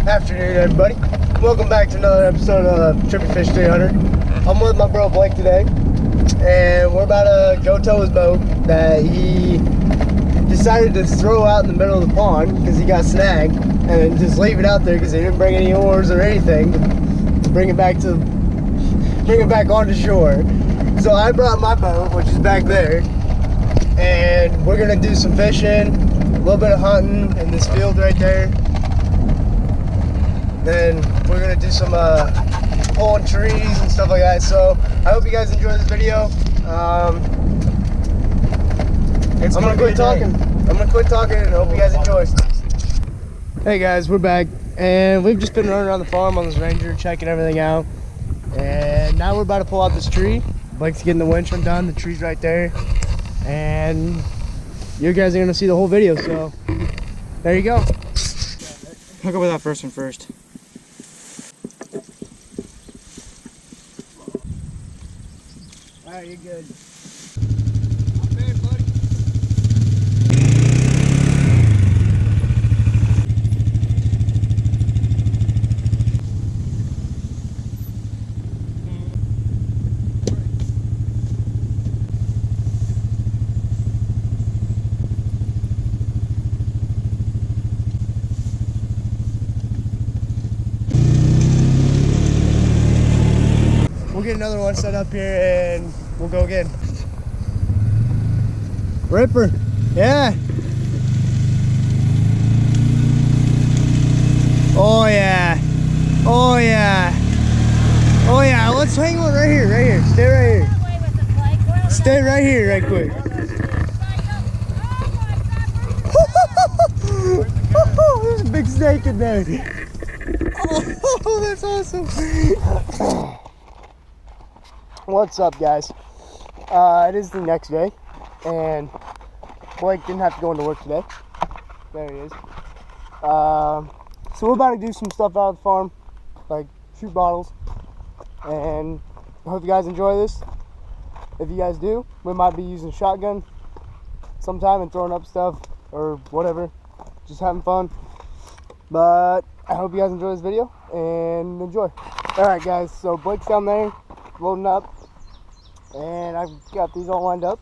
Afternoon, everybody. Welcome back to another episode of Trippy Fish 300. I'm with my bro Blake today, and we're about to go tow his boat that he decided to throw out in the middle of the pond because he got snagged, and just leave it out there because he didn't bring any oars or anything to bring it back onto shore. So I brought my boat, which is back there, and we're gonna do some fishing, a little bit of hunting in this field right there. Then we're gonna do some pulling trees and stuff like that. So I hope you guys enjoy this video. I'm gonna quit talking and I hope you guys enjoy. Hey guys, we're back, and we've just been running around the farm on this Ranger, checking everything out. And now we're about to pull out this tree. Blake's getting the winch undone. The tree's right there, and you guys are gonna see the whole video. So there you go. I'll go with that first one first. Alright, you're good. I'm bad, buddy. We'll get another one set up here and we'll go again. Ripper, yeah. Oh yeah, oh yeah, oh yeah. Let's hang one right here, Stay right here. Stay right here, right quick. Oh, there's a big snake in there. Oh, that's awesome. What's up, guys? It is the next day, and Blake didn't have to go into work today. There he is. So we're about to do some stuff out of the farm, like shoot bottles, and I hope you guys enjoy this. If you guys do, we might be using shotgun sometime and throwing up stuff or whatever, just having fun. But I hope you guys enjoy this video and enjoy. Alright guys, so Blake's down there loading up, and I've got these all lined up.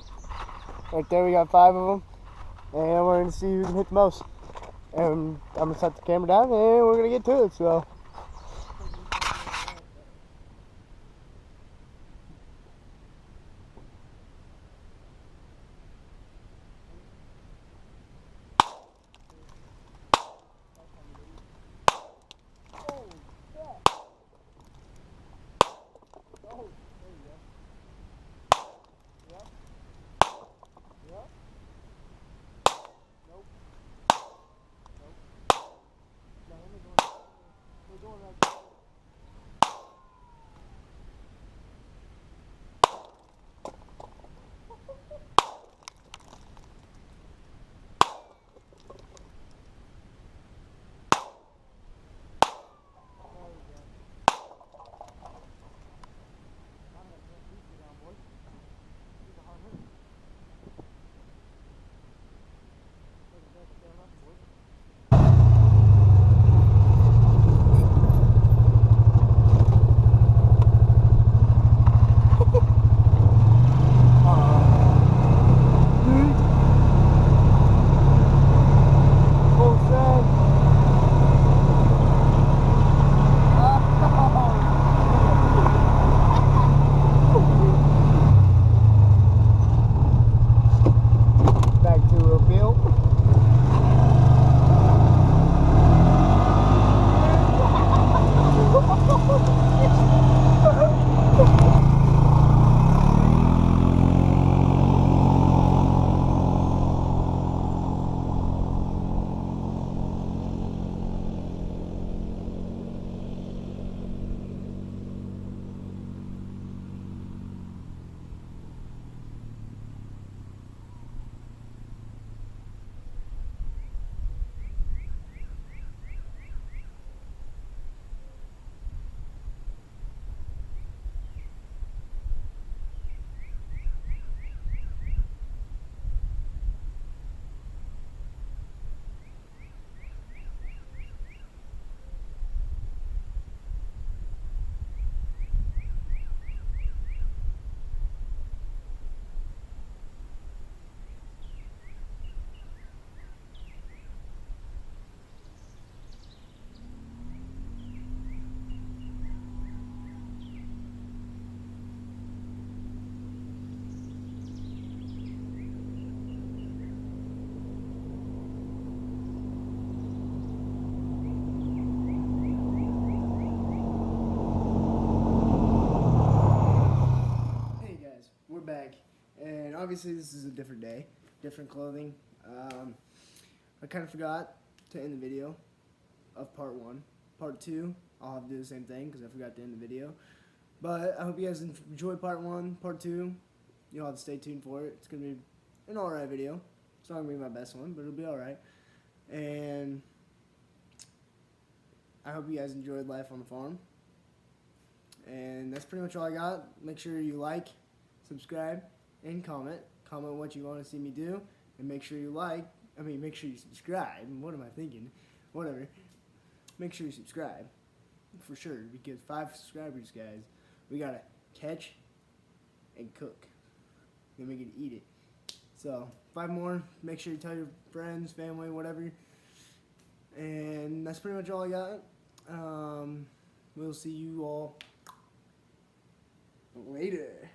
Right there we got 5 of them, and we're going to see who can hit the most. And I'm going to set the camera down and we're going to get to it. So And obviously this is a different day, different clothing. I kind of forgot to end the video of part 1. Part 2, I'll have to do the same thing because I forgot to end the video. But I hope you guys enjoyed part 1. Part 2, you'll have to stay tuned for it. It's going to be an alright video. It's not going to be my best one, but it'll be alright. And I hope you guys enjoyed life on the farm. And that's pretty much all I got. Make sure you like, subscribe, and comment. Comment what you want to see me do. And make sure you make sure you subscribe. What am I thinking? Whatever. Make sure you subscribe. For sure. Because 5 subscribers, guys, we gotta catch and cook. Then we can eat it. So, 5 more. Make sure you tell your friends, family, whatever. And that's pretty much all I got. We'll see you all later.